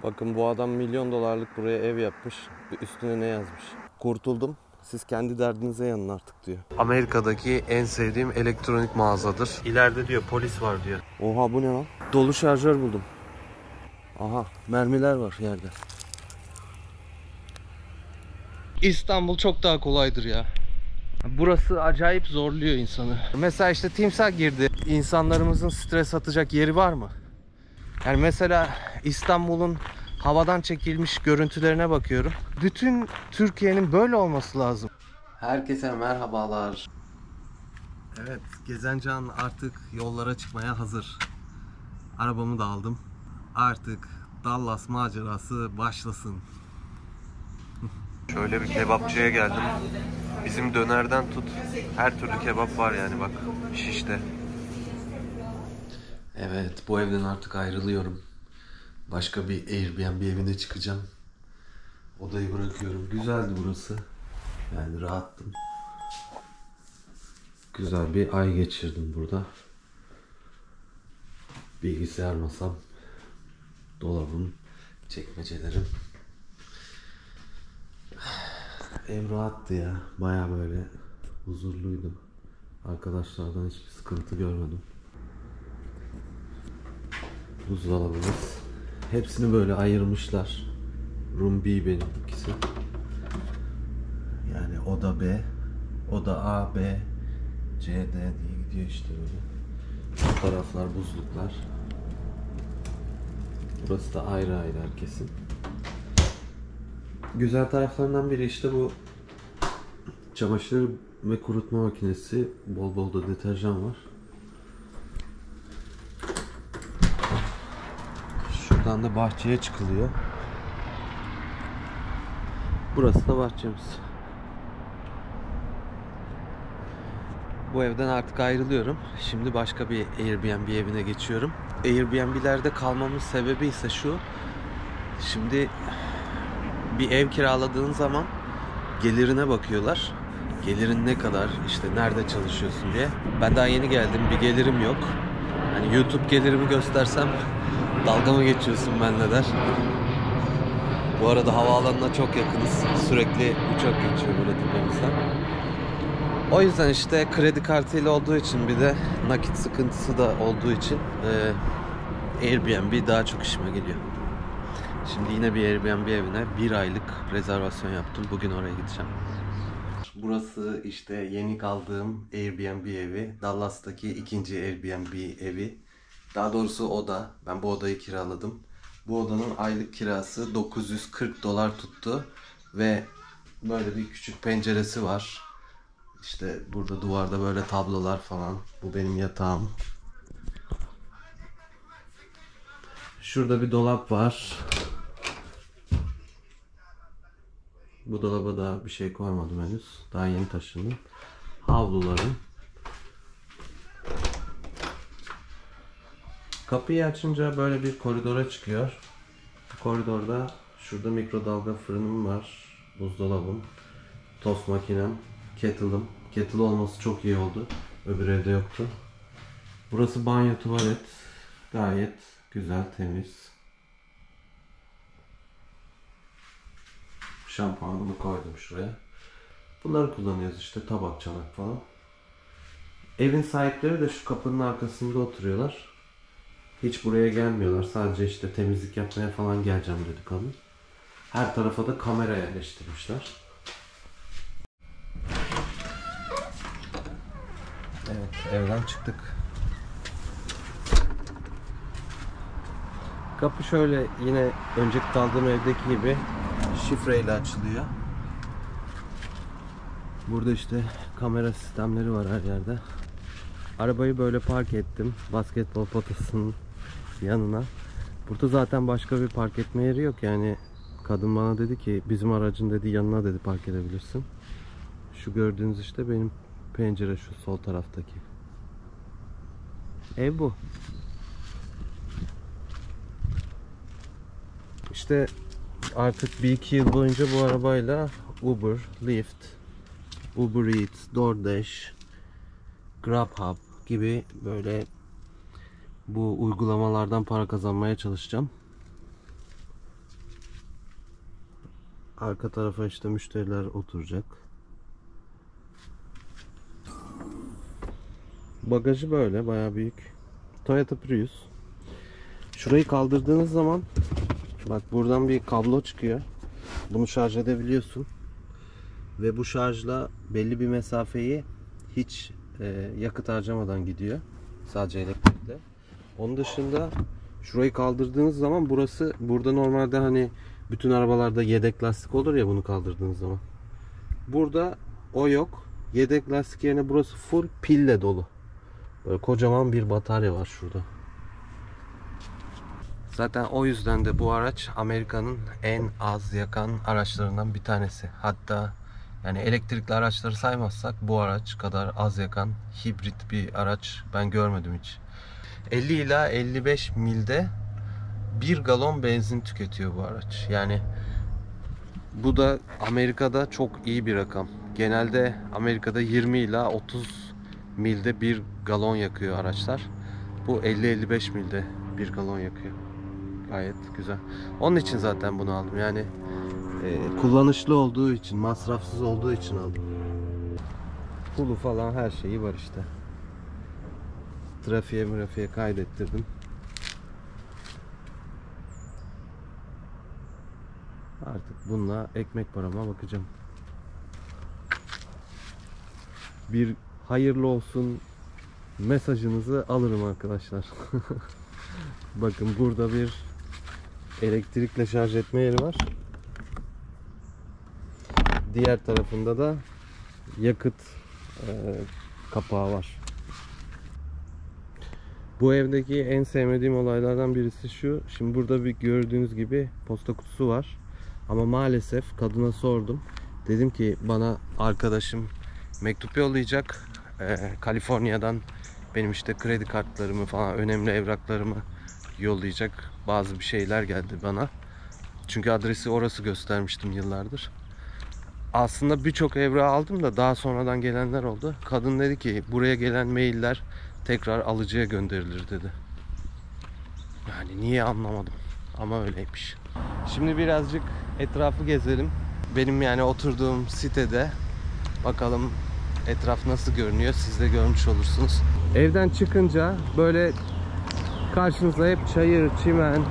Bakın bu adam milyon dolarlık buraya ev yapmış. Üstüne ne yazmış? Kurtuldum. Siz kendi derdinize yanın artık diyor. Amerika'daki en sevdiğim elektronik mağazadır. İleride diyor polis var diyor. Oha bu ne lan? Dolu şarjör buldum. Aha mermiler var yerde. İstanbul çok daha kolaydır ya. Burası acayip zorluyor insanı. Mesela işte timsah girdi. İnsanlarımızın stres atacak yeri var mı? Yani mesela İstanbul'un havadan çekilmiş görüntülerine bakıyorum. Bütün Türkiye'nin böyle olması lazım. Herkese merhabalar. Evet, Gezencan artık yollara çıkmaya hazır. Arabamı da aldım. Artık Dallas macerası başlasın. Şöyle bir kebapçıya geldim. Bizim dönerden tut, her türlü kebap var yani bak, Şiş'te. Evet, bu evden artık ayrılıyorum. Başka bir Airbnb evine çıkacağım. Odayı bırakıyorum. Güzeldi burası. Yani rahattım. Güzel bir ay geçirdim burada. Bilgisayar masam, dolabım, çekmecelerim. Ev rahattı ya. Baya böyle huzurluydu. Arkadaşlardan hiçbir sıkıntı görmedim. Buzdolabımız. Hepsini böyle ayırmışlar. Room B benimkisi. Yani oda B, oda A, B, C, D diye gidiyor işte böyle. Bu taraflar buzluklar. Burası da ayrı ayrı herkesin. Güzel taraflarından biri işte bu çamaşır ve kurutma makinesi. Bol bol da deterjan var. Şuradan da bahçeye çıkılıyor. Burası da bahçemiz. Bu evden artık ayrılıyorum. Şimdi başka bir Airbnb evine geçiyorum. Airbnb'lerde kalmamın sebebi ise şu. Şimdi bir ev kiraladığın zaman gelirine bakıyorlar. Gelirin ne kadar, işte nerede çalışıyorsun diye. Ben daha yeni geldim, bir gelirim yok. Hani YouTube gelirimi göstersem dalga mı geçiyorsun benimle der. Bu arada havaalanına çok yakınız. Sürekli uçak geçiyor böyle tepemizden. O yüzden işte kredi kartıyla olduğu için, bir de nakit sıkıntısı da olduğu için Airbnb daha çok işime geliyor. Şimdi yine bir Airbnb evine 1 aylık rezervasyon yaptım. Bugün oraya gideceğim. Burası işte yeni kaldığım Airbnb evi. Dallas'taki ikinci Airbnb evi. Daha doğrusu oda. Ben bu odayı kiraladım. Bu odanın aylık kirası $940 tuttu. Ve böyle bir küçük penceresi var. İşte burada duvarda böyle tablolar falan. Bu benim yatağım. Şurada bir dolap var. Bu dolaba da bir şey koymadım henüz. Daha yeni taşındım. Havlularım. Kapıyı açınca böyle bir koridora çıkıyor. Koridorda şurada mikrodalga fırınım var. Buzdolabım. Tost makinem. Kettle'ım. Kettle olması çok iyi oldu. Öbür evde yoktu. Burası banyo, tuvalet. Gayet güzel, temiz. Şampuanımı koydum şuraya. Bunları kullanıyoruz işte, tabak, çanak falan. Evin sahipleri de şu kapının arkasında oturuyorlar. Hiç buraya gelmiyorlar. Sadece işte temizlik yapmaya falan geleceğim dedi kadın. Her tarafa da kamera yerleştirmişler. Evet, evden çıktık. Kapı şöyle yine önceki kaldığım evdeki gibi şifreyle açılıyor. Burada işte kamera sistemleri var her yerde. Arabayı böyle park ettim. Basketbol potasının yanına. Burada zaten başka bir park etme yeri yok. Yani kadın bana dedi ki bizim aracın dedi yanına dedi park edebilirsin. Şu gördüğünüz işte benim pencere, şu sol taraftaki. Ev bu. İşte artık bir iki yıl boyunca bu arabayla Uber, Lyft, Uber Eats, DoorDash, Grubhub gibi böyle bu uygulamalardan para kazanmaya çalışacağım. Arka tarafa işte müşteriler oturacak. Bagajı böyle bayağı büyük. Toyota Prius. Şurayı kaldırdığınız zaman bak buradan bir kablo çıkıyor. Bunu şarj edebiliyorsun. Ve bu şarjla belli bir mesafeyi hiç yakıt harcamadan gidiyor. Sadece elektrikle. Onun dışında şurayı kaldırdığınız zaman burada normalde hani bütün arabalarda yedek lastik olur ya bunu kaldırdığınız zaman. Burada o yok. Yedek lastik yerine burası full pille dolu. Böyle kocaman bir batarya var şurada. Zaten o yüzden de bu araç Amerika'nın en az yakan araçlarından bir tanesi. Hatta yani elektrikli araçları saymazsak bu araç kadar az yakan hibrit bir araç ben görmedim hiç. 50 ila 55 milde 1 galon benzin tüketiyor bu araç. Yani bu da Amerika'da çok iyi bir rakam. Genelde Amerika'da 20 ila 30 milde 1 galon yakıyor araçlar. Bu 50-55 milde 1 galon yakıyor. Gayet güzel. Onun için zaten bunu aldım. Yani kullanışlı olduğu için, masrafsız olduğu için aldım. Pulu falan her şeyi var işte. Trafiğe kaydettirdim. Artık bununla ekmek parama bakacağım. Bir hayırlı olsun mesajınızı alırım arkadaşlar. Bakın burada bir elektrikle şarj etme yeri var. Diğer tarafında da yakıt kapağı var. Bu evdeki en sevmediğim olaylardan birisi şu. Şimdi burada bir gördüğünüz gibi posta kutusu var. Ama maalesef kadına sordum. Dedim ki bana arkadaşım mektup yollayacak. Kaliforniya'dan benim işte kredi kartlarımı falan önemli evraklarımı yollayacak. Bazı bir şeyler geldi bana. Çünkü adresi orası göstermiştim yıllardır. Aslında birçok evrağı aldım da daha sonradan gelenler oldu. Kadın dedi ki buraya gelen mailler tekrar alıcıya gönderilir dedi. Yani niye anlamadım ama öyleymiş. Şimdi birazcık etrafı gezelim. Benim yani oturduğum sitede bakalım etraf nasıl görünüyor, siz de görmüş olursunuz. Evden çıkınca böyle karşınıza hep çayır, çimen,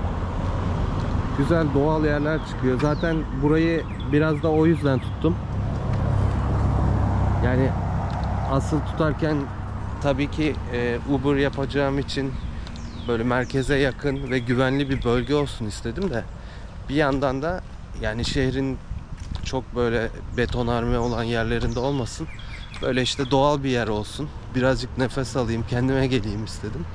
güzel doğal yerler çıkıyor. Zaten burayı biraz da o yüzden tuttum. Yani asıl tutarken tabii ki Uber yapacağım için böyle merkeze yakın ve güvenli bir bölge olsun istedim de bir yandan da yani şehrin çok böyle betonarme olan yerlerinde olmasın. Böyle işte doğal bir yer olsun. Birazcık nefes alayım, kendime geleyim istedim.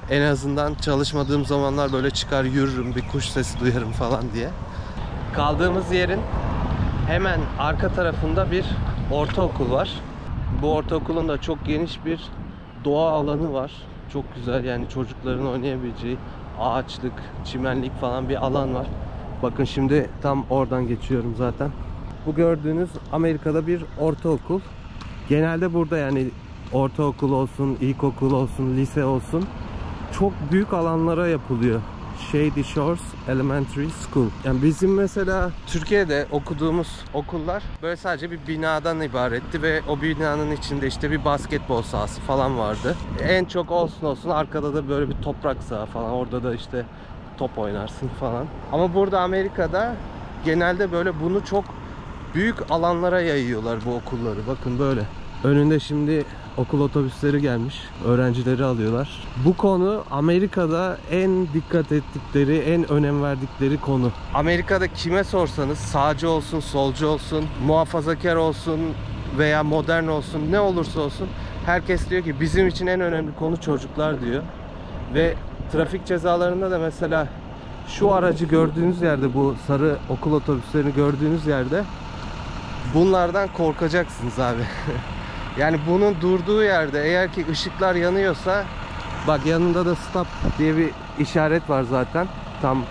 En azından çalışmadığım zamanlar böyle çıkar yürürüm, bir kuş sesi duyarım falan diye. Kaldığımız yerin hemen arka tarafında bir ortaokul var. Bu ortaokulun da çok geniş bir doğa alanı var. Çok güzel yani çocukların oynayabileceği ağaçlık, çimenlik falan bir alan var. Bakın şimdi tam oradan geçiyorum zaten. Bu gördüğünüz Amerika'da bir ortaokul. Genelde burada yani ortaokul olsun, ilkokul olsun, lise olsun çok büyük alanlara yapılıyor. Shady Shores Elementary School. Yani bizim mesela Türkiye'de okuduğumuz okullar böyle sadece bir binadan ibaretti ve o binanın içinde işte bir basketbol sahası falan vardı. En çok olsun arkada da böyle bir toprak saha falan. Orada da işte top oynarsın falan. Ama burada Amerika'da genelde böyle bunu çok büyük alanlara yayıyorlar bu okulları. Bakın böyle. Önünde şimdi okul otobüsleri gelmiş. Öğrencileri alıyorlar. Bu konu Amerika'da en dikkat ettikleri, en önem verdikleri konu. Amerika'da kime sorsanız sağcı olsun, solcu olsun, muhafazakar olsun veya modern olsun ne olursa olsun herkes diyor ki bizim için en önemli konu çocuklar diyor. Ve trafik cezalarında da mesela şu aracı gördüğünüz yerde, bu sarı okul otobüslerini gördüğünüz yerde bunlardan korkacaksınız abi. Yani bunun durduğu yerde eğer ki ışıklar yanıyorsa, bak yanında da stop diye bir işaret var zaten. Tam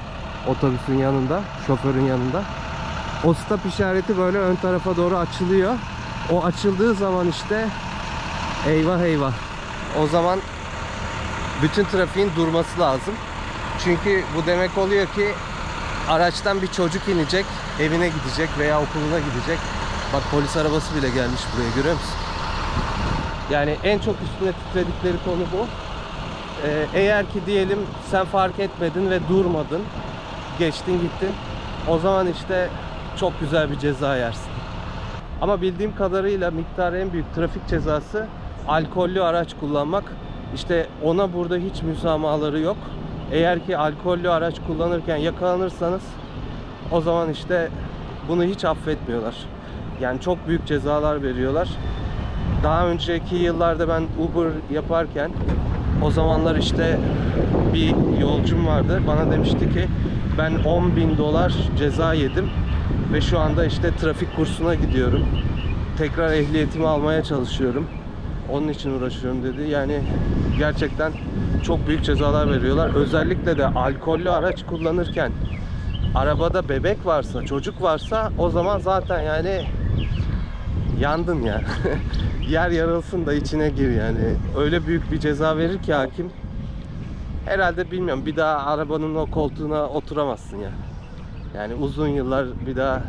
otobüsün yanında, şoförün yanında. O stop işareti böyle ön tarafa doğru açılıyor. O açıldığı zaman işte eyvah eyvah. O zaman bütün trafiğin durması lazım. Çünkü bu demek oluyor ki araçtan bir çocuk inecek, evine gidecek veya okuluna gidecek. Bak polis arabası bile gelmiş buraya, görüyor musun? Yani en çok üstüne titredikleri konu bu. Eğer ki diyelim sen fark etmedin ve durmadın, geçtin gittin, o zaman işte çok güzel bir ceza yersin. Ama bildiğim kadarıyla miktarı en büyük trafik cezası alkollü araç kullanmak. İşte ona burada hiç müsamahaları yok. Eğer ki alkollü araç kullanırken yakalanırsanız o zaman işte bunu hiç affetmiyorlar. Yani çok büyük cezalar veriyorlar. Daha önceki yıllarda ben Uber yaparken o zamanlar işte bir yolcum vardı. Bana demişti ki ben $10.000 ceza yedim ve şu anda işte trafik kursuna gidiyorum. Tekrar ehliyetimi almaya çalışıyorum. Onun için uğraşıyorum dedi. Yani gerçekten çok büyük cezalar veriyorlar. Özellikle de alkollü araç kullanırken arabada bebek varsa, çocuk varsa o zaman zaten yani yandın ya. Yer yarılsın da içine gir yani. Öyle büyük bir ceza verir ki hakim. Herhalde bilmiyorum, bir daha arabanın o koltuğuna oturamazsın ya. Yani uzun yıllar bir daha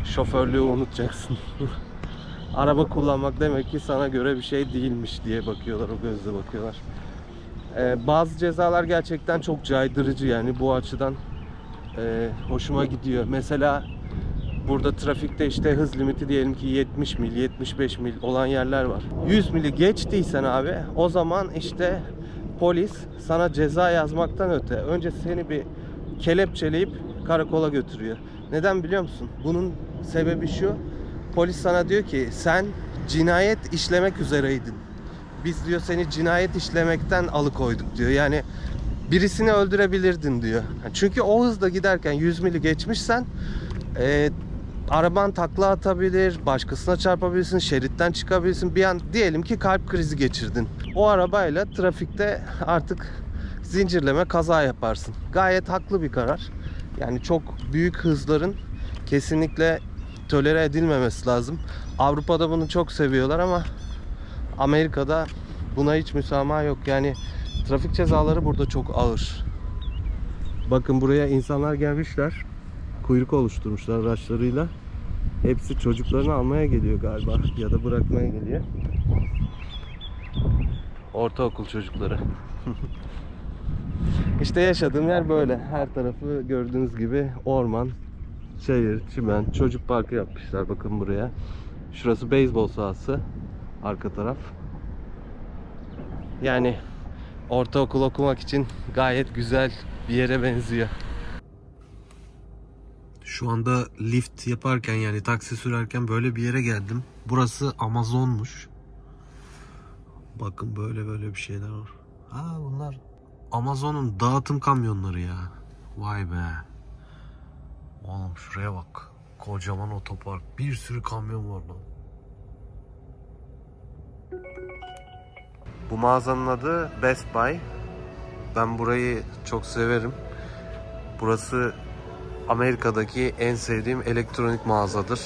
şoförlüğü unutacaksın. Araba kullanmak demek ki sana göre bir şey değilmiş diye bakıyorlar, o gözle bakıyorlar. Bazı cezalar gerçekten çok caydırıcı, yani bu açıdan hoşuma gidiyor. Mesela burada trafikte işte hız limiti diyelim ki 70 mil, 75 mil olan yerler var. 100 mili geçtiysen abi, o zaman işte polis sana ceza yazmaktan öte önce seni bir kelepçeleyip karakola götürüyor. Neden biliyor musun? Bunun sebebi şu: polis sana diyor ki sen cinayet işlemek üzereydin. Biz diyor seni cinayet işlemekten alıkoyduk diyor. Yani birisini öldürebilirdin diyor. Çünkü o hızda giderken 100 mili geçmişsen araban takla atabilir, başkasına çarpabilirsin, şeritten çıkabilirsin. Bir an diyelim ki kalp krizi geçirdin. O arabayla trafikte artık zincirleme kaza yaparsın. Gayet haklı bir karar. Yani çok büyük hızların kesinlikle tolere edilmemesi lazım. Avrupa'da bunu çok seviyorlar ama Amerika'da buna hiç müsamaha yok. Yani trafik cezaları burada çok ağır. Bakın buraya insanlar gelmişler. Kuyruk oluşturmuşlar araçlarıyla. Hepsi çocuklarını almaya geliyor galiba ya da bırakmaya geliyor. Ortaokul çocukları. İşte yaşadığım yer böyle. Her tarafı gördüğünüz gibi orman, şehir, çimen, çocuk parkı yapmışlar. Bakın buraya. Şurası beyzbol sahası. Arka taraf. Yani ortaokul okumak için gayet güzel bir yere benziyor. Şu anda lift yaparken, yani taksi sürerken böyle bir yere geldim. Burası Amazon'muş. Bakın böyle bir şeyler var. Ha, bunlar Amazon'un dağıtım kamyonları ya. Vay be. Oğlum şuraya bak. Kocaman otopark. Bir sürü kamyon var lan. Bu mağazanın adı Best Buy. Ben burayı çok severim. Burası Amerika'daki en sevdiğim elektronik mağazadır.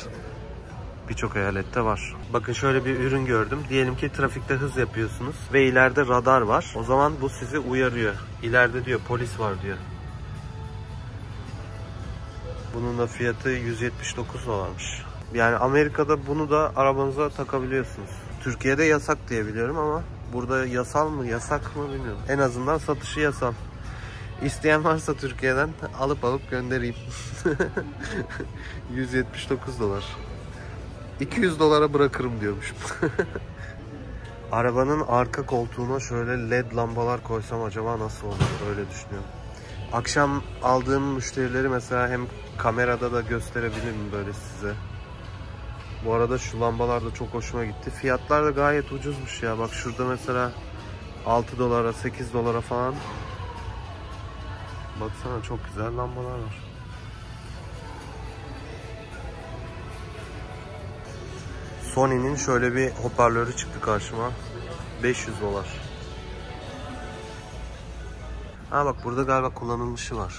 Birçok eyalette var. Bakın şöyle bir ürün gördüm. Diyelim ki trafikte hız yapıyorsunuz ve ileride radar var. O zaman bu sizi uyarıyor. İleride diyor polis var diyor. Bunun da fiyatı $179. Yani Amerika'da bunu da arabanıza takabiliyorsunuz. Türkiye'de yasak diye biliyorum ama burada yasal mı yasak mı bilmiyorum. En azından satışı yasal. İsteyen varsa Türkiye'den alıp göndereyim. $179. $200 bırakırım diyormuşum. Arabanın arka koltuğuna şöyle led lambalar koysam acaba nasıl olur? Öyle düşünüyorum. Akşam aldığım müşterileri mesela hem kamerada da gösterebilirim böyle size. Bu arada şu lambalar da çok hoşuma gitti. Fiyatlar da gayet ucuzmuş ya. Bak şurada mesela $6, $8 falan. Baksana çok güzel lambalar var. Sony'nin şöyle bir hoparlörü çıktı karşıma. $500. Ha bak burada galiba kullanılmışı var.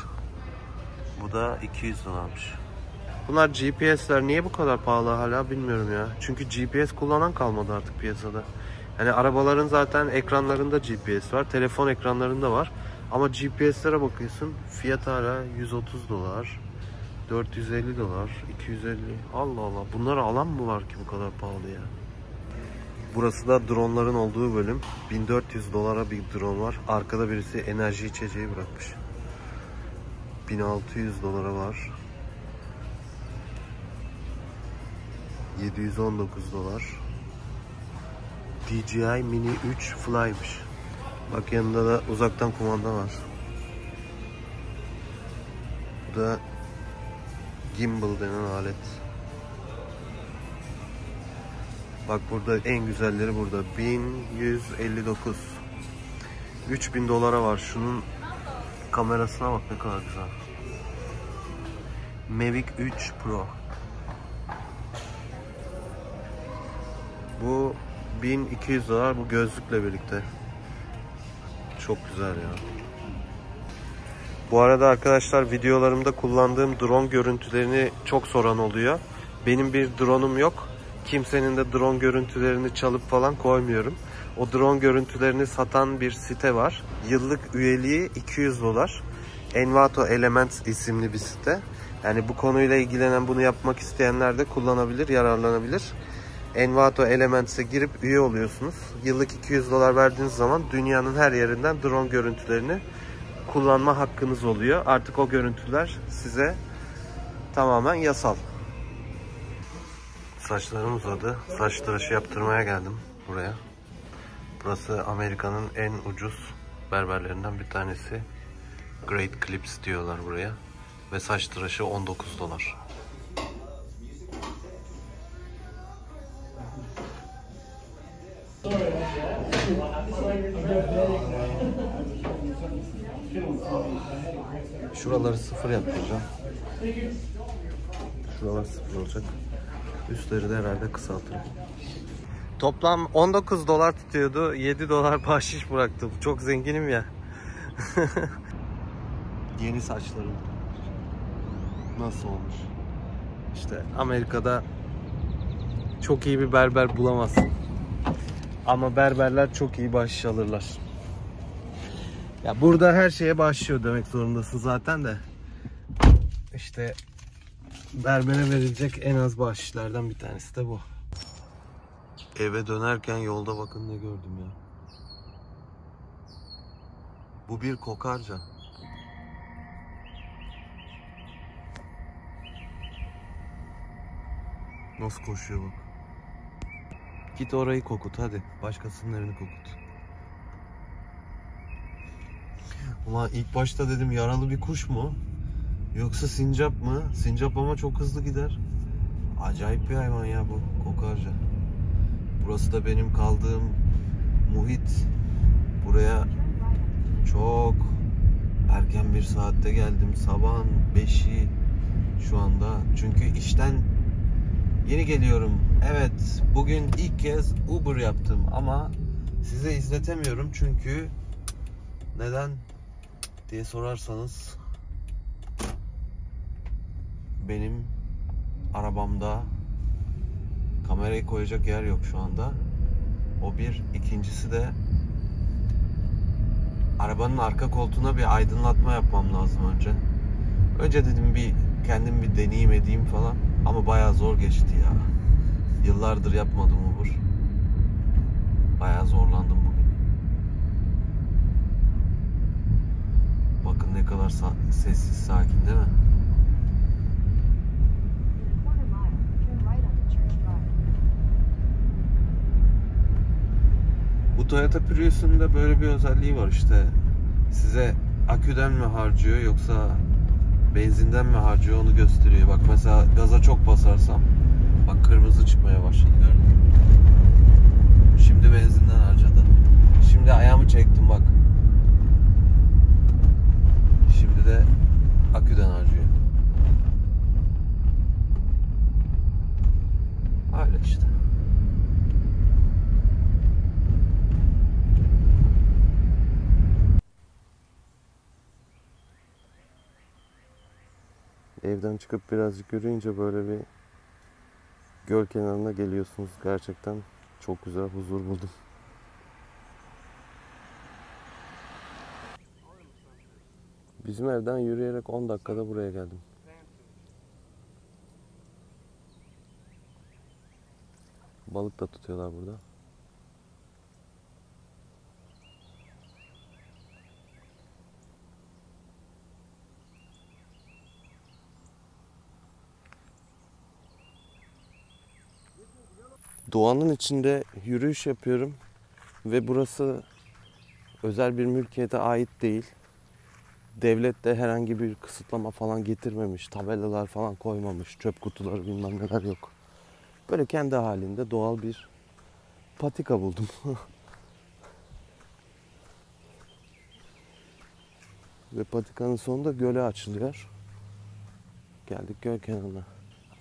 Bu da $200'mış. Bunlar GPS'ler niye bu kadar pahalı hala bilmiyorum ya. Çünkü GPS kullanan kalmadı artık piyasada. Yani arabaların zaten ekranlarında GPS var. Telefon ekranlarında var. Ama GPS'lere bakıyorsun, fiyat hala 130 dolar, 450 dolar, 250. Allah Allah, bunları alan mı var ki bu kadar pahalı ya? Burası da dronların olduğu bölüm. 1400 dolara bir drone var. Arkada birisi enerji içeceği bırakmış. 1600 dolara var. 719 dolar. DJI Mini 3 Fly'mış. Bak yanında da uzaktan kumanda var. Bu da gimbal denen alet. Bak burada en güzelleri burada. 1159. 3000 dolara var. Şunun kamerasına bak ne kadar güzel. Mavic 3 Pro. Bu 1200 dolar, bu gözlükle birlikte. Çok güzel ya. Bu arada arkadaşlar, videolarımda kullandığım drone görüntülerini çok soran oluyor. Benim bir drone'um yok. Kimsenin de drone görüntülerini çalıp falan koymuyorum. O drone görüntülerini satan bir site var. Yıllık üyeliği 200 dolar. Envato Elements isimli bir site. Yani bu konuyla ilgilenen, bunu yapmak isteyenler de kullanabilir, yararlanabilir. Envato Elements'e girip üye oluyorsunuz. Yıllık 200 dolar verdiğiniz zaman dünyanın her yerinden drone görüntülerini kullanma hakkınız oluyor. Artık o görüntüler size tamamen yasal. Saçlarım uzadı. Saç tıraşı yaptırmaya geldim buraya. Burası Amerika'nın en ucuz berberlerinden bir tanesi. Great Clips diyorlar buraya. Ve saç tıraşı 19 dolar. Şuraları sıfır yaptıracağım. Şuralar sıfır olacak. Üstleri de herhalde kısaltırım. Toplam 19 dolar tutuyordu. 7 dolar bahşiş bıraktım. Çok zenginim ya. Yeni saçlarım. Nasıl olmuş? İşte Amerika'da çok iyi bir berber bulamazsın. Ama berberler çok iyi bahşiş alırlar. Ya burada her şeye başlıyor demek zorundasın zaten de. İşte berbere verilecek en az bahşişlerden bir tanesi de bu. Eve dönerken yolda bakın ne gördüm ya. Bu bir kokarca. Nasıl koşuyor bak. Git orayı kokut hadi. Başkasının evini kokut. Ulan ilk başta dedim yaralı bir kuş mu? Yoksa sincap mı? Sincap ama çok hızlı gider. Acayip bir hayvan ya bu kokarca. Burası da benim kaldığım muhit. Buraya çok erken bir saatte geldim. Sabahın 5'i şu anda. Çünkü işten yeni geliyorum. Evet, bugün ilk kez Uber yaptım ama size izletemiyorum çünkü neden diye sorarsanız benim arabamda kamerayı koyacak yer yok şu anda. O bir. İkincisi de arabanın arka koltuğuna bir aydınlatma yapmam lazım önce. Önce dedim kendim bir deneyim edeyim falan. Ama bayağı zor geçti ya. Yıllardır yapmadım Uber. Bayağı zorlandım bugün. Bakın ne kadar sessiz, sakin değil mi? Bu Toyota Prius'un da böyle bir özelliği var işte. Size aküden mi harcıyor yoksa benzinden mi harcıyor onu gösteriyor. Bak mesela gaza çok basarsam bak kırmızı çıkmaya başladı, gördün mü? Şimdi benzinden harcadı. Şimdi ayağımı çektim bak. Şimdi de aküden harcıyor. Öyle işte. Evden çıkıp birazcık yürüyünce böyle bir göl kenarına geliyorsunuz. Gerçekten çok güzel, huzur buldum. Bizim evden yürüyerek 10 dakikada buraya geldim. Balık da tutuyorlar burada. Doğanın içinde yürüyüş yapıyorum ve burası özel bir mülkiyete ait değil. Devlet de herhangi bir kısıtlama falan getirmemiş, tabelalar falan koymamış, çöp kutuları bilmem neler yok. Böyle kendi halinde doğal bir patika buldum. Ve patikanın sonunda göle açılıyor. Geldik göl kenarına.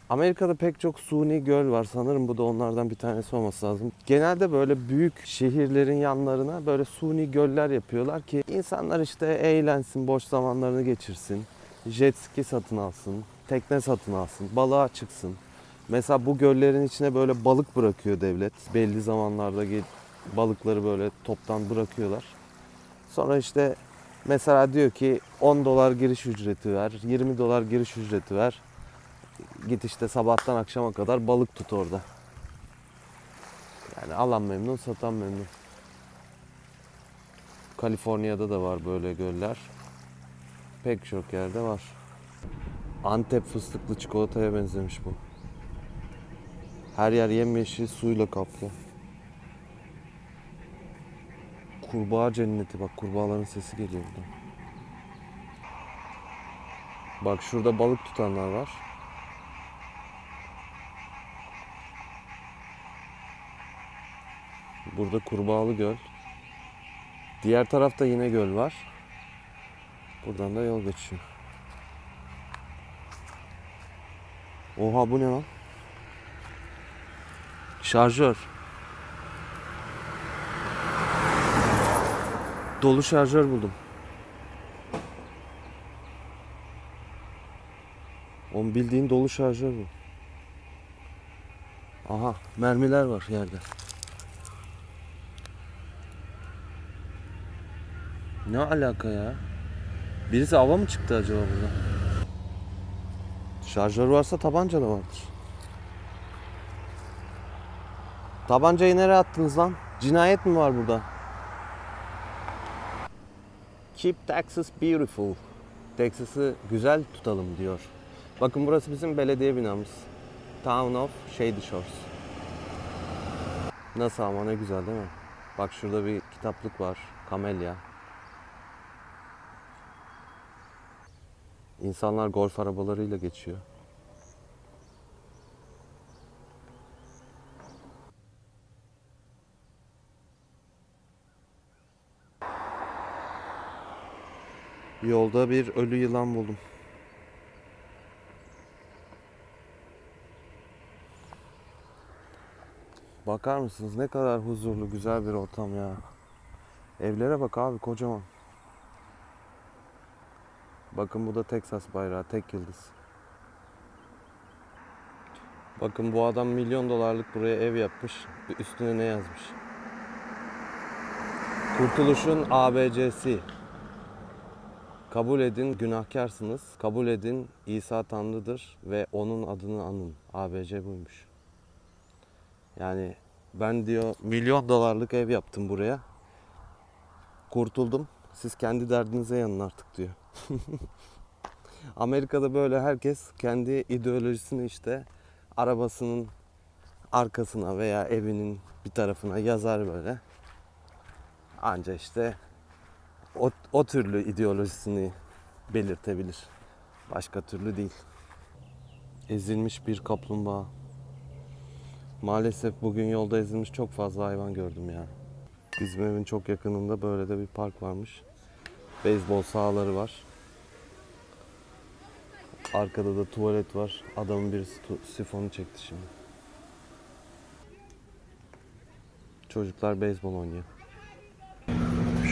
Amerika'da pek çok suni göl var. Sanırım bu da onlardan bir tanesi olması lazım. Genelde böyle büyük şehirlerin yanlarına böyle suni göller yapıyorlar ki insanlar işte eğlensin, boş zamanlarını geçirsin. Jet ski satın alsın, tekne satın alsın, balığa çıksın. Mesela bu göllerin içine böyle balık bırakıyor devlet. Belli zamanlarda balıkları böyle toptan bırakıyorlar. Sonra işte mesela diyor ki 10 dolar giriş ücreti ver, 20 dolar giriş ücreti ver. Git işte sabahtan akşama kadar balık tut orada. Yani alan memnun, satan memnun. Kaliforniya'da da var böyle göller. Pek çok yerde var. Antep fıstıklı çikolataya benzemiş bu. Her yer yemyeşil suyla kaplı. Kurbağa cenneti, bak kurbağaların sesi geliyor buradan. Bak şurada balık tutanlar var. Burada kurbağalı göl. Diğer tarafta yine göl var. Buradan da yol geçiyor. Oha, bu ne lan? Şarjör. Dolu şarjör buldum. Onun bildiğin dolu şarjör bu. Aha, mermiler var yerde. Ne alaka ya? Birisi ava mı çıktı acaba burada? Şarjör varsa tabanca da vardır. Tabancayı nereye attınız lan? Cinayet mi var burada? Keep Texas beautiful. Texas'ı güzel tutalım diyor. Bakın burası bizim belediye binamız. Town of Shady Shores. Nasıl ama, ne güzel değil mi? Bak şurada bir kitaplık var. Kamelya. İnsanlar golf arabalarıyla geçiyor. Yolda bir ölü yılan buldum. Bakar mısınız ne kadar huzurlu, güzel bir ortam ya. Evlere bak abi, kocaman. Bakın bu da Texas bayrağı, tek yıldız. Bakın bu adam $1.000.000 buraya ev yapmış. Üstüne ne yazmış? Kurtuluşun ABC'si. Kabul edin günahkarsınız. Kabul edin İsa Tanrı'dır ve onun adını anın. ABC buymuş. Yani ben diyor $1.000.000 ev yaptım buraya. Kurtuldum. Siz kendi derdinize yanın artık diyor. Amerika'da böyle herkes kendi ideolojisini işte arabasının arkasına veya evinin bir tarafına yazar böyle. Anca işte o türlü ideolojisini belirtebilir. Başka türlü değil. Ezilmiş bir kaplumbağa. Maalesef bugün yolda ezilmiş çok fazla hayvan gördüm ya. Bizim evin çok yakınında böyle de bir park varmış. Beyzbol sahaları var. Arkada da tuvalet var. Adamın birisi sifonu çekti şimdi. Çocuklar beyzbol oynuyor.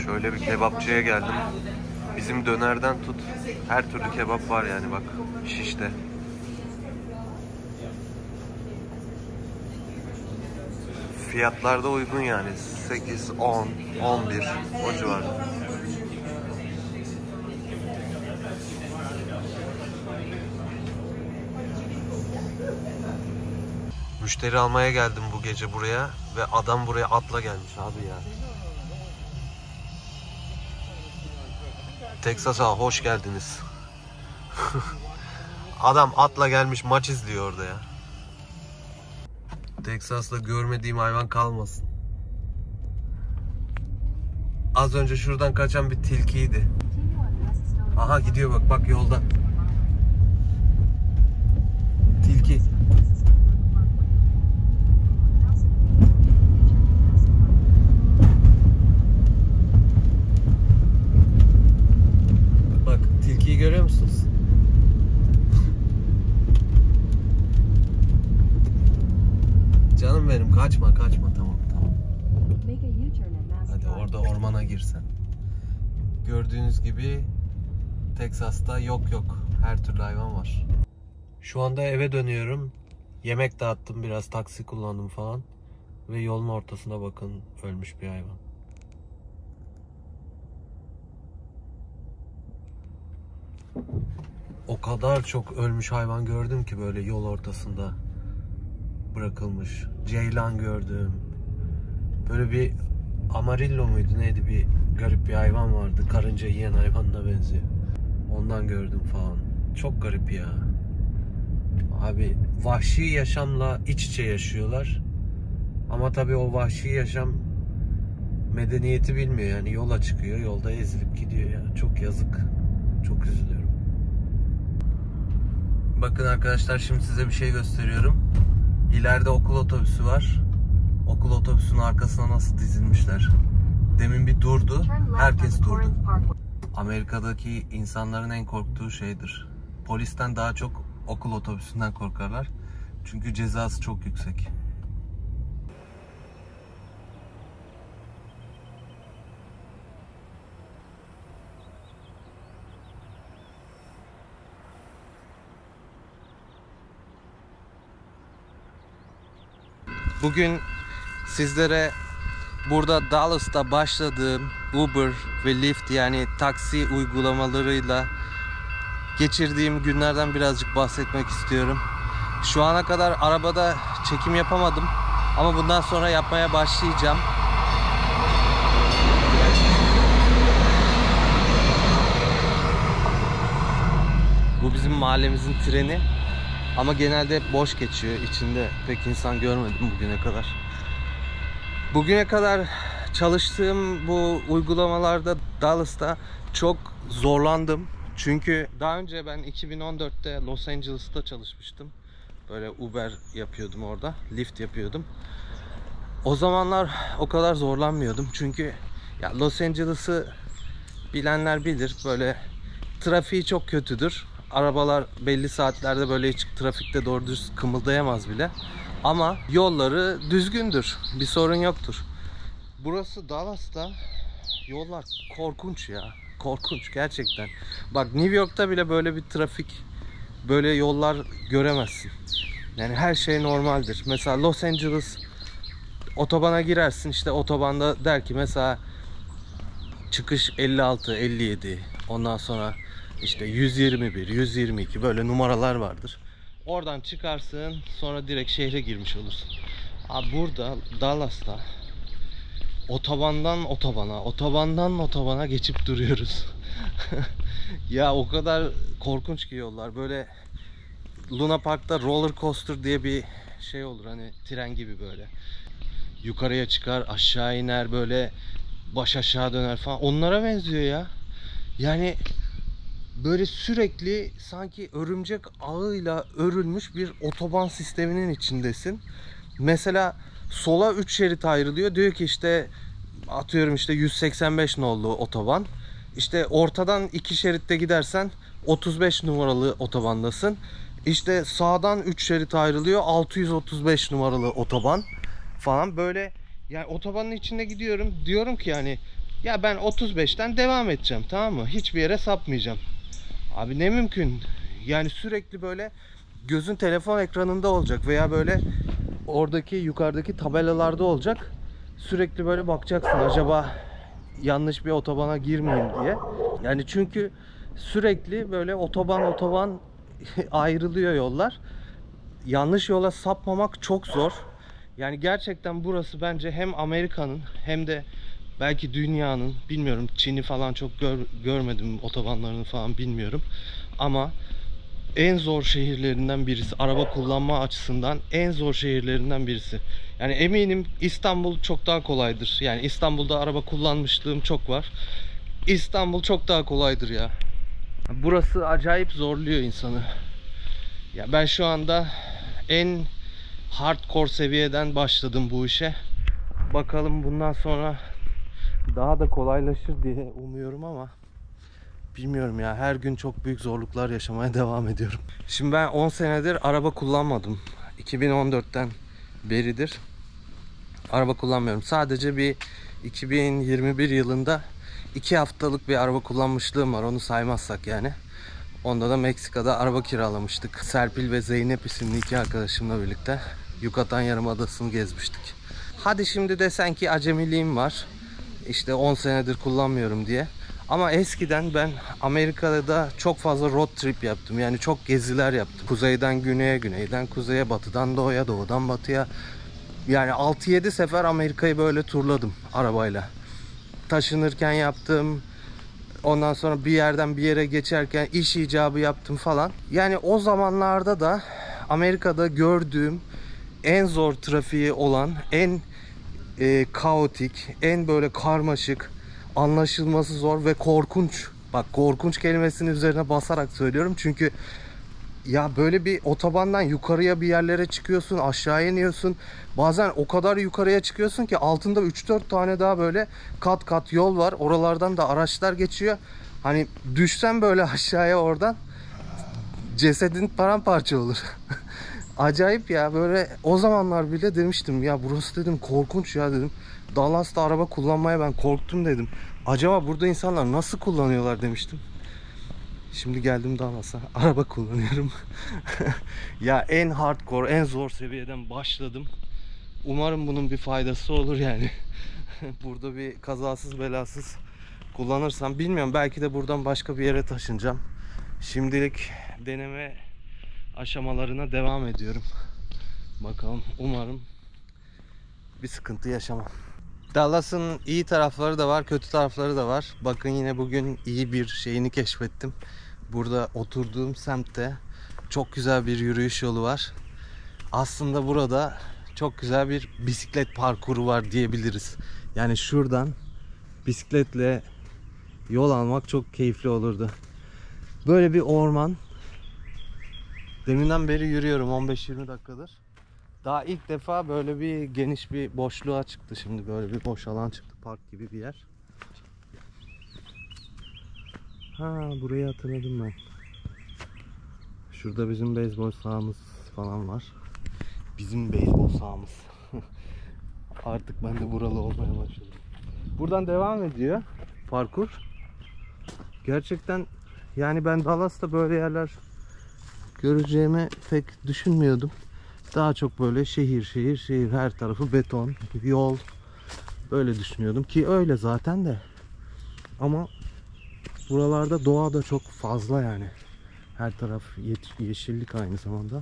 Şöyle bir kebapçıya geldim. Bizim dönerden tut her türlü kebap var yani, bak şişte. Fiyatlar da uygun yani. 8, 10, 11 o civarda. Müşteri almaya geldim bu gece buraya ve adam buraya atla gelmiş abi ya. Texas'a hoş geldiniz. Adam atla gelmiş maç izliyor orada ya. Texas'ta görmediğim hayvan kalmasın. Az önce şuradan kaçan bir tilkiydi. Aha gidiyor bak, bak yolda. Tilki. Bak tilkiyi görüyor musunuz? Canım benim, kaçma kaçma, tamam tamam. Hadi orada ormana girsen. Gördüğünüz gibi Texas'ta yok her türlü hayvan var. Şu anda eve dönüyorum. Yemek dağıttım, biraz taksi kullandım falan. Ve yolun ortasına bakın, ölmüş bir hayvan. O kadar çok ölmüş hayvan gördüm ki böyle yol ortasında bırakılmış. Ceylan gördüm. Böyle bir amarillo muydu neydi, bir garip bir hayvan vardı. Karınca yiyen hayvanına benziyor. Ondan gördüm falan. Çok garip ya. Abi vahşi yaşamla iç içe yaşıyorlar. Ama tabii o vahşi yaşam medeniyeti bilmiyor. Yani yola çıkıyor, yolda ezilip gidiyor ya. Çok yazık. Çok üzülüyorum. Bakın arkadaşlar, şimdi size bir şey gösteriyorum. İleride okul otobüsü var. Okul otobüsünün arkasına nasıl dizilmişler. Demin bir durdu. Herkes durdu. Amerika'daki insanların en korktuğu şeydir. Polisten daha çok okul otobüsünden korkarlar. Çünkü cezası çok yüksek. Bugün sizlere burada Dallas'ta başladığım Uber ve Lyft, yani taksi uygulamalarıyla geçirdiğim günlerden birazcık bahsetmek istiyorum. Şu ana kadar arabada çekim yapamadım ama bundan sonra yapmaya başlayacağım. Bu bizim mahallemizin treni ama genelde hep boş geçiyor. İçinde pek insan görmedim bugüne kadar. Bugüne kadar çalıştığım bu uygulamalarda Dallas'ta çok zorlandım. Çünkü daha önce ben 2014'te Los Angeles'ta çalışmıştım. Böyle Uber yapıyordum orada, Lyft yapıyordum. O zamanlar o kadar zorlanmıyordum. Çünkü ya Los Angeles'ı bilenler bilir. Böyle trafiği çok kötüdür. Arabalar belli saatlerde böyle hiç trafikte doğru düz kımıldayamaz bile. Ama yolları düzgündür. Bir sorun yoktur. Burası Dallas'ta yollar korkunç ya. Korkunç gerçekten. Bak New York'ta bile böyle bir trafik, böyle yollar göremezsin. Yani her şey normaldir. Mesela Los Angeles otobana girersin, işte otobanda der ki mesela çıkış 56, 57, ondan sonra işte 121, 122 böyle numaralar vardır. Oradan çıkarsın, sonra direkt şehre girmiş olursun. Abi burada Dallas'ta otobandan otobana, otobandan otobana geçip duruyoruz. Ya o kadar korkunç ki yollar. Böyle Luna Park'ta roller coaster diye bir şey olur, hani tren gibi böyle. Yukarıya çıkar, aşağı iner, böyle baş aşağı döner falan. Onlara benziyor ya. Yani böyle sürekli sanki örümcek ağıyla örülmüş bir otoban sisteminin içindesin. Mesela sola 3 şerit ayrılıyor. Diyor ki işte atıyorum işte 185 nolu otoban. İşte ortadan 2 şeritte gidersen 35 numaralı otobandasın. İşte sağdan 3 şerit ayrılıyor, 635 numaralı otoban falan böyle. Yani otobanın içinde gidiyorum. Diyorum ki yani ya ben 35'ten devam edeceğim, tamam mı? Hiçbir yere sapmayacağım. Abi ne mümkün. Yani sürekli böyle gözün telefon ekranında olacak veya böyle oradaki yukarıdaki tabelalarda olacak. Sürekli böyle bakacaksın, acaba yanlış bir otobana girmeyeyim diye. Yani çünkü sürekli böyle otoban ayrılıyor yollar. yanlış yola sapmamak çok zor. Yani gerçekten burası bence hem Amerika'nın hem de belki dünyanın, bilmiyorum, Çin'i falan çok görmedim, otobanlarını falan bilmiyorum. Ama en zor şehirlerinden birisi. Araba kullanma açısından en zor şehirlerinden birisi. Yani eminim İstanbul çok daha kolaydır. Yani İstanbul'da araba kullanmışlığım çok var. İstanbul çok daha kolaydır ya. Burası acayip zorluyor insanı. Ya ben şu anda en hardcore seviyeden başladım bu işe. Bakalım bundan sonra daha da kolaylaşır diye umuyorum ama bilmiyorum ya, her gün çok büyük zorluklar yaşamaya devam ediyorum. Şimdi ben 10 senedir araba kullanmadım. 2014'ten beridir araba kullanmıyorum. Sadece bir 2021 yılında 2 haftalık bir araba kullanmışlığım var, onu saymazsak yani. Onda da Meksika'da araba kiralamıştık. Serpil ve Zeynep isimli iki arkadaşımla birlikte Yucatan Yarımadası'nı gezmiştik. Hadi şimdi desen ki acemiliğim var, İşte 10 senedir kullanmıyorum diye. Ama eskiden ben Amerika'da çok fazla road trip yaptım. Yani çok geziler yaptım. Kuzeyden güneye, güneyden kuzeye, batıdan doğuya, doğudan batıya. Yani 6-7 sefer Amerika'yı böyle turladım arabayla. Taşınırken yaptım. Ondan sonra bir yerden bir yere geçerken iş icabı yaptım falan. Yani o zamanlarda da Amerika'da gördüğüm en zor trafiği olan, en kaotik, en böyle karmaşık, anlaşılması zor ve korkunç. Bak, korkunç kelimesinin üzerine basarak söylüyorum çünkü ya böyle bir otobandan yukarıya bir yerlere çıkıyorsun, aşağıya iniyorsun. Bazen o kadar yukarıya çıkıyorsun ki altında 3-4 tane daha böyle kat kat yol var. Oralardan da araçlar geçiyor. Hani düşsen böyle aşağıya oradan, cesedin paramparça olur. Acayip ya, böyle o zamanlar bile demiştim ya, burası dedim korkunç ya dedim. Dallas'ta araba kullanmaya ben korktum dedim. Acaba burada insanlar nasıl kullanıyorlar demiştim. Şimdi geldim Dallas'a, araba kullanıyorum. Ya en hardcore, en zor seviyeden başladım. Umarım bunun bir faydası olur yani. Burada bir kazasız belasız kullanırsam, bilmiyorum, belki de buradan başka bir yere taşınacağım. Şimdilik deneme aşamalarına devam ediyorum. Bakalım, umarım bir sıkıntı yaşamam. Dallas'ın iyi tarafları da var, kötü tarafları da var. Bakın, yine bugün iyi bir şeyini keşfettim. Burada oturduğum semtte çok güzel bir yürüyüş yolu var. Aslında burada çok güzel bir bisiklet parkuru var diyebiliriz. Yani şuradan bisikletle yol almak çok keyifli olurdu. Böyle bir orman. Deminden beri yürüyorum, 15-20 dakikadır. Daha ilk defa böyle bir geniş bir boşluğa çıktı şimdi. Böyle bir boş alan çıktı, park gibi bir yer. Ha, burayı hatırladım ben. Şurada bizim beyzbol sahamız falan var. Bizim beyzbol sahamız. Artık ben de buralı olmaya başladım. Buradan devam ediyor parkur. Gerçekten yani ben Dallas'ta böyle yerler göreceğimi pek düşünmüyordum. Daha çok böyle şehir şehir şehir, her tarafı beton, yol, böyle düşünüyordum ki öyle zaten de. Ama buralarda doğa da çok fazla yani. Her taraf yeşillik aynı zamanda.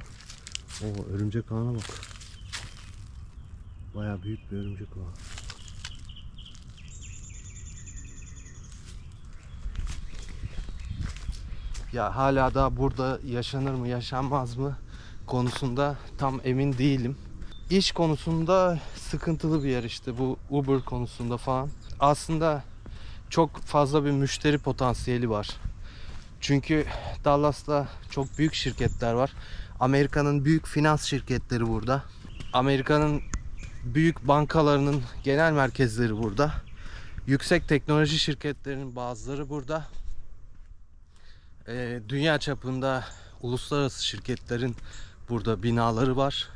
O örümcek ağına bak. Bayağı büyük bir örümcek ağı. Ya hala da burada yaşanır mı yaşanmaz mı konusunda tam emin değilim. İş konusunda sıkıntılı bir yer işte, bu Uber konusunda falan. Aslında çok fazla bir müşteri potansiyeli var. Çünkü Dallas'ta çok büyük şirketler var. Amerika'nın büyük finans şirketleri burada. Amerika'nın büyük bankalarının genel merkezleri burada. Yüksek teknoloji şirketlerinin bazıları burada. Dünya çapında uluslararası şirketlerin burada binaları var,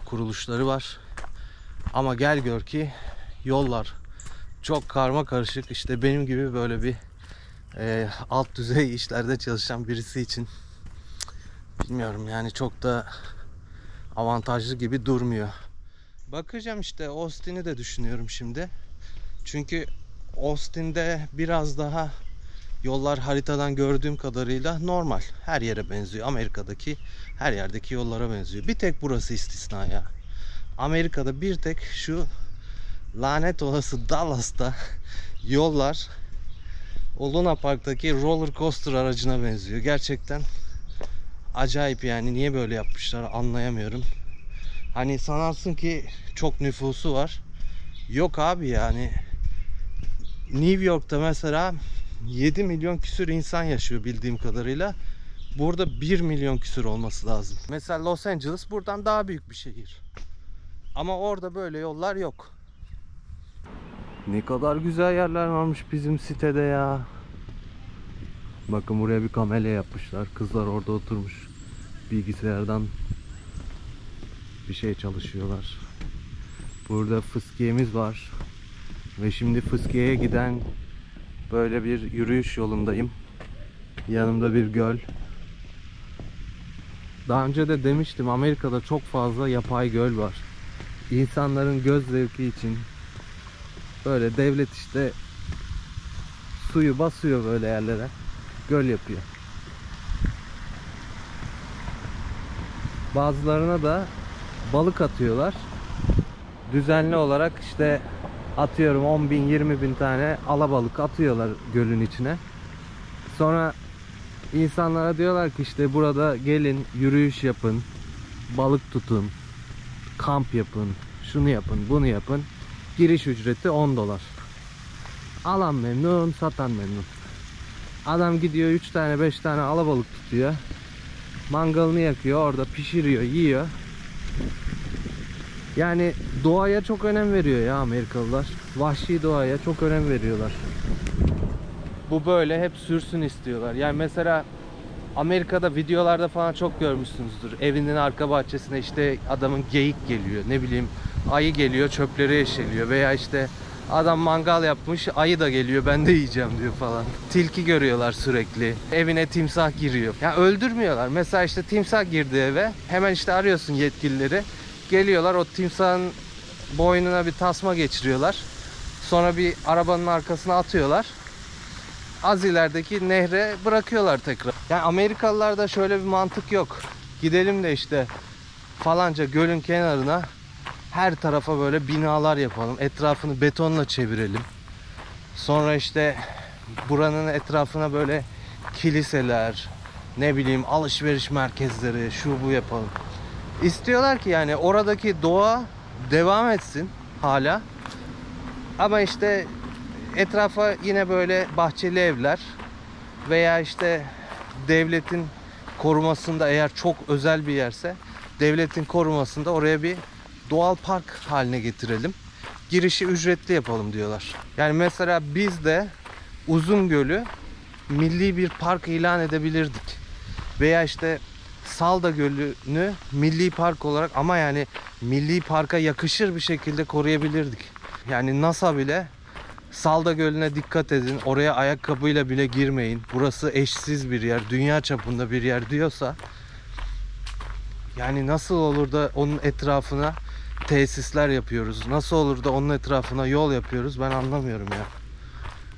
kuruluşları var. Ama gel gör ki yollar çok karma karışık. İşte benim gibi böyle bir alt düzey işlerde çalışan birisi için bilmiyorum yani, çok da avantajlı gibi durmuyor. Bakacağım işte, Austin'i de düşünüyorum şimdi. Çünkü Austin'de biraz daha Yollar haritadan gördüğüm kadarıyla normal. Her yere benziyor. Amerika'daki her yerdeki yollara benziyor. Bir tek burası istisna ya. Amerika'da bir tek şu lanet olası Dallas'ta yollar o Luna Park'taki roller coaster aracına benziyor. Gerçekten acayip yani. Niye böyle yapmışlar anlayamıyorum. Hani sanarsın ki çok nüfusu var. Yok abi yani. New York'ta mesela 7 milyon küsür insan yaşıyor bildiğim kadarıyla. Burada 1 milyon küsür olması lazım. Mesela Los Angeles buradan daha büyük bir şehir. Ama orada böyle yollar yok. Ne kadar güzel yerler varmış bizim sitede ya. Bakın buraya bir kamelya yapmışlar. Kızlar orada oturmuş. Bilgisayardan bir şey çalışıyorlar. Burada fıskiyemiz var. Ve şimdi fıskiyeye giden böyle bir yürüyüş yolundayım. Yanımda bir göl. Daha önce de demiştim, Amerika'da çok fazla yapay göl var. İnsanların göz zevki için böyle devlet işte suyu basıyor böyle yerlere. Göl yapıyor. Bazılarına da balık atıyorlar. Düzenli olarak işte atıyorum 10 bin 20 bin tane alabalık atıyorlar gölün içine. Sonra insanlara diyorlar ki işte burada gelin yürüyüş yapın, balık tutun, kamp yapın, şunu yapın, bunu yapın. Giriş ücreti $10. Alan memnun, satan memnun. Adam gidiyor 3 tane 5 tane alabalık tutuyor. Mangalını yakıyor, orada pişiriyor, yiyor. Yani doğaya çok önem veriyor ya Amerikalılar. Vahşi doğaya çok önem veriyorlar. Bu böyle hep sürsün istiyorlar. Yani mesela Amerika'da videolarda falan çok görmüşsünüzdür. Evinin arka bahçesine işte adamın geyik geliyor, ne bileyim ayı geliyor, çöpleri eşeliyor veya işte adam mangal yapmış, ayı da geliyor, ben de yiyeceğim diyor falan. Tilki görüyorlar sürekli. Evine timsah giriyor. Yani öldürmüyorlar. Mesela işte timsah girdi eve. Hemen işte arıyorsun yetkilileri. Geliyorlar, o timsahın boynuna bir tasma geçiriyorlar. Sonra bir arabanın arkasına atıyorlar. Az ilerideki nehre bırakıyorlar tekrar. Yani Amerikalılarda şöyle bir mantık yok. Gidelim de işte falanca gölün kenarına her tarafa böyle binalar yapalım. Etrafını betonla çevirelim. Sonra işte buranın etrafına böyle kiliseler, ne bileyim alışveriş merkezleri, şu bu yapalım. İstiyorlar ki yani oradaki doğa devam etsin hala. Ama işte etrafa yine böyle bahçeli evler veya işte devletin korumasında, eğer çok özel bir yerse devletin korumasında oraya bir doğal park haline getirelim. Girişi ücretli yapalım diyorlar. Yani mesela biz de Uzungöl'ü milli bir park ilan edebilirdik. Veya işte Salda Gölü'nü milli park olarak, ama yani milli parka yakışır bir şekilde koruyabilirdik. Yani NASA bile Salda Gölü'ne dikkat edin, oraya ayakkabıyla bile girmeyin, burası eşsiz bir yer, dünya çapında bir yer diyorsa, yani nasıl olur da onun etrafına tesisler yapıyoruz, nasıl olur da onun etrafına yol yapıyoruz, ben anlamıyorum ya.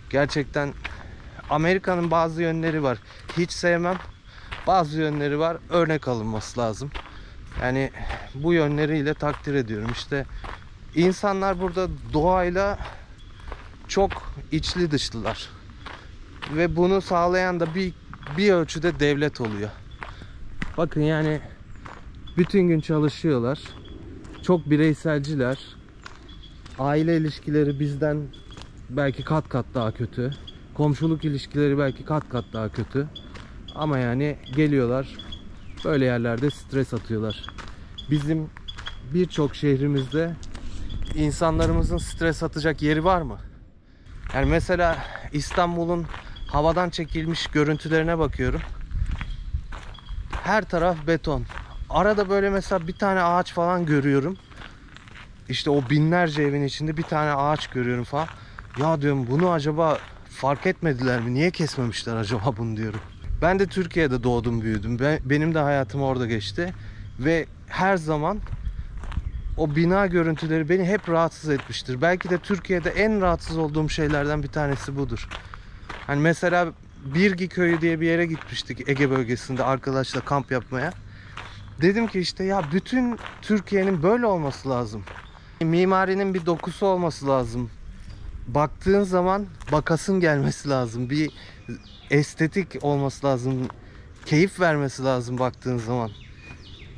Gerçekten Amerika'nın bazı yönleri var, hiç sevmem. Bazı yönleri var, örnek alınması lazım. Yani bu yönleriyle takdir ediyorum. İşte insanlar burada doğayla çok içli dışlılar. Ve bunu sağlayan da bir ölçüde devlet oluyor. Bakın yani bütün gün çalışıyorlar. Çok bireyselciler. Aile ilişkileri bizden belki kat kat daha kötü. Komşuluk ilişkileri belki kat kat daha kötü. Ama yani geliyorlar böyle yerlerde stres atıyorlar. Bizim birçok şehrimizde insanlarımızın stres atacak yeri var mı? Yani mesela İstanbul'un havadan çekilmiş görüntülerine bakıyorum. Her taraf beton. Arada böyle mesela bir tane ağaç falan görüyorum. İşte o binlerce evin içinde bir tane ağaç görüyorum falan. Ya diyorum, bunu acaba fark etmediler mi? Niye kesmemişler acaba bunu diyorum. Ben de Türkiye'de doğdum, büyüdüm. Benim de hayatım orada geçti. Ve her zaman o bina görüntüleri beni hep rahatsız etmiştir. Belki de Türkiye'de en rahatsız olduğum şeylerden bir tanesi budur. Hani mesela Birgi Köyü diye bir yere gitmiştik Ege bölgesinde arkadaşla kamp yapmaya. Dedim ki işte ya bütün Türkiye'nin böyle olması lazım. Mimarinin bir dokusu olması lazım. Baktığın zaman bakasın gelmesi lazım. Bir estetik olması lazım. Keyif vermesi lazım baktığın zaman.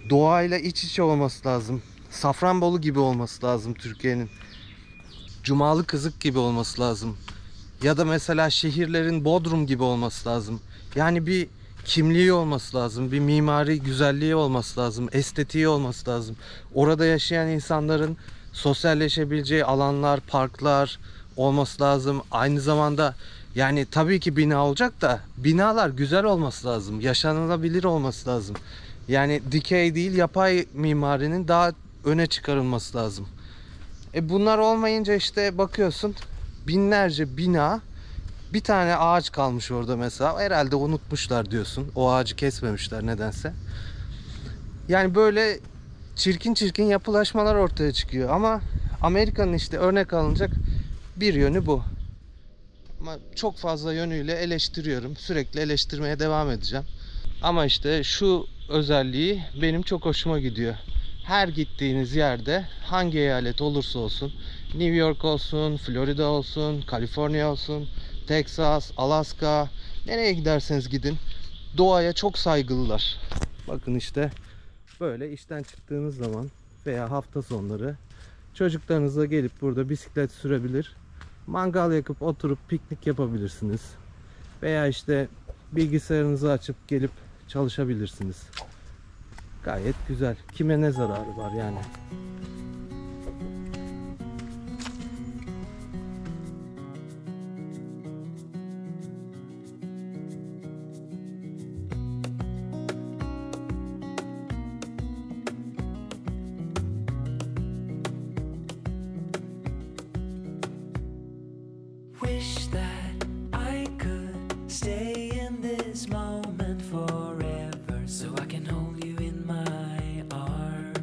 Doğayla iç içe olması lazım. Safranbolu gibi olması lazım Türkiye'nin. Cumalı Kızık gibi olması lazım. Ya da mesela şehirlerin Bodrum gibi olması lazım. Yani bir kimliği olması lazım. Bir mimari güzelliği olması lazım. Estetiği olması lazım. Orada yaşayan insanların sosyalleşebileceği alanlar, parklar olması lazım. Aynı zamanda yani tabii ki bina olacak da binalar güzel olması lazım. Yaşanılabilir olması lazım. Yani dikey değil, yapay mimarinin daha öne çıkarılması lazım. Bunlar olmayınca işte bakıyorsun binlerce bina, bir tane ağaç kalmış orada mesela. Herhalde unutmuşlar diyorsun. O ağacı kesmemişler nedense. Yani böyle çirkin çirkin yapılaşmalar ortaya çıkıyor. Ama Amerika'nın işte örnek alınacak bir yönü bu. Ama çok fazla yönüyle eleştiriyorum. Sürekli eleştirmeye devam edeceğim. Ama işte şu özelliği benim çok hoşuma gidiyor. Her gittiğiniz yerde hangi eyalet olursa olsun, New York olsun, Florida olsun, Kaliforniya olsun, Texas, Alaska, nereye giderseniz gidin doğaya çok saygılılar. Bakın işte böyle işten çıktığınız zaman veya hafta sonları çocuklarınızla gelip burada bisiklet sürebilir, mangal yakıp oturup piknik yapabilirsiniz. Veya işte bilgisayarınızı açıp gelip çalışabilirsiniz. Gayet güzel. Kime ne zararı var yani? Wish that I could stay in this moment forever, so I can hold you in my arms.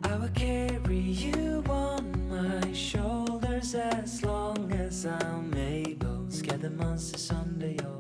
I will carry you on my shoulders as long as I'm able. Scare the monsters under your